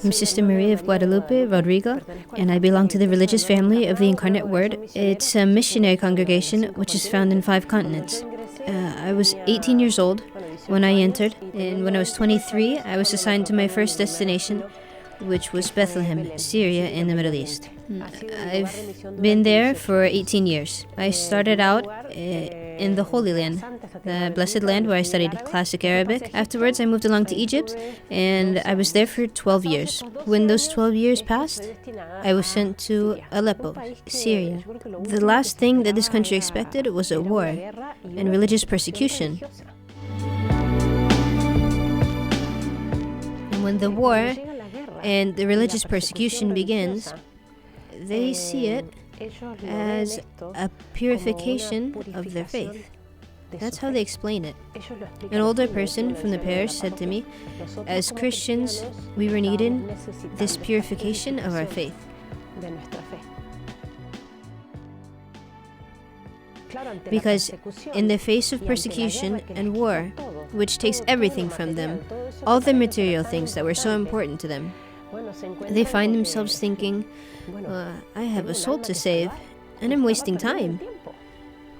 I'm Sister María de Guadalupe Rodrigo, and I belong to the religious family of the Incarnate Word. It's a missionary congregation which is found in 5 continents. I was 18 years old when I entered, and when I was 23, I was assigned to my first destination, which was Bethlehem, Syria, in the Middle East. I've been there for 18 years. I started out in the Holy Land, the Blessed Land, where I studied classic Arabic. Afterwards, I moved along to Egypt, and I was there for 12 years. When those 12 years passed, I was sent to Aleppo, Syria. The last thing that this country expected was a war and religious persecution. And when the war and the religious persecution begins, they see it as a purification of their faith. That's how they explain it. An older person from the parish said to me, as Christians, we were needing this purification of our faith. Because in the face of persecution and war, which takes everything from them, all the material things that were so important to them, they find themselves thinking, I have a soul to save, and I'm wasting time,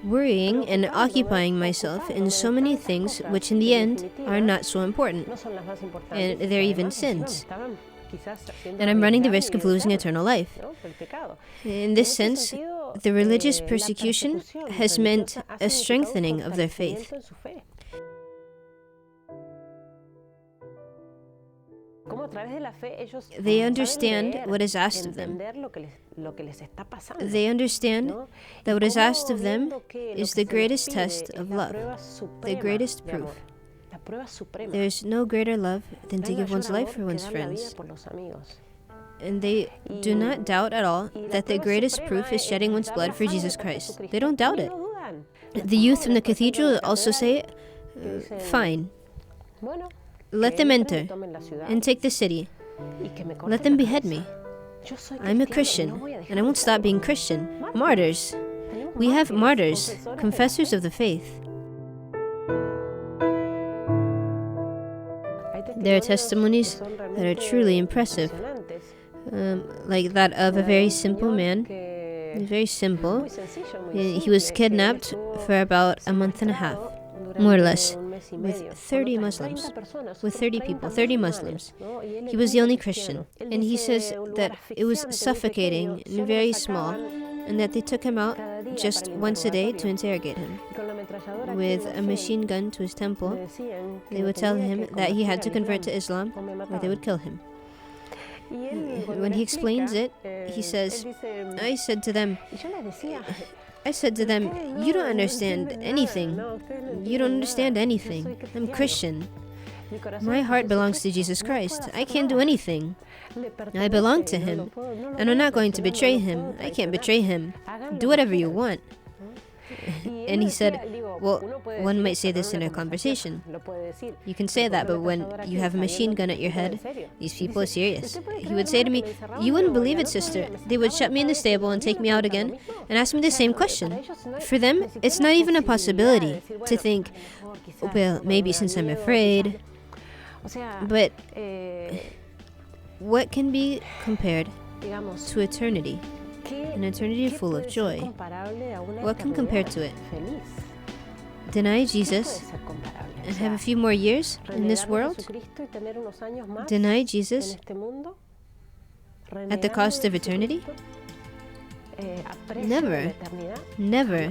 worrying and occupying myself in so many things which in the end are not so important, and they're even sins. And I'm running the risk of losing eternal life. In this sense, the religious persecution has meant a strengthening of their faith. They understand what is asked of them. They understand that what is asked of them is the greatest test of love, the greatest proof. There is no greater love than to give one's life for one's friends. And they do not doubt at all that the greatest proof is shedding one's blood for Jesus Christ. They don't doubt it. The youth from the cathedral also say, fine, let them enter and take the city. Let them behead me. I'm a Christian, and I won't stop being Christian. Martyrs. We have martyrs, confessors of the faith. There are testimonies that are truly impressive, like that of a very simple man. Very simple. He was kidnapped for about a month and a half, more or less, with 30 Muslims, with 30 people, 30 Muslims. He was the only Christian, and he says that it was suffocating and very small, and that they took him out just once a day to interrogate him. With a machine gun to his temple, they would tell him that he had to convert to Islam, or they would kill him. When he explains it, he says, I said to them, you don't understand anything. You don't understand anything. I'm Christian. My heart belongs to Jesus Christ. I can't do anything. I belong to Him, and I'm not going to betray Him. I can't betray Him. Do whatever you want. And he said, well, one might say this in a conversation. You can say that, but when you have a machine gun at your head, these people are serious. He would say to me, you wouldn't believe it, sister. They would shut me in the stable and take me out again and ask me the same question. For them, it's not even a possibility to think, well, maybe since I'm afraid. But what can be compared to eternity? An eternity full of joy. What can compare to it? Deny Jesus and have a few more years in this world? Deny Jesus at the cost of eternity? Never. Never.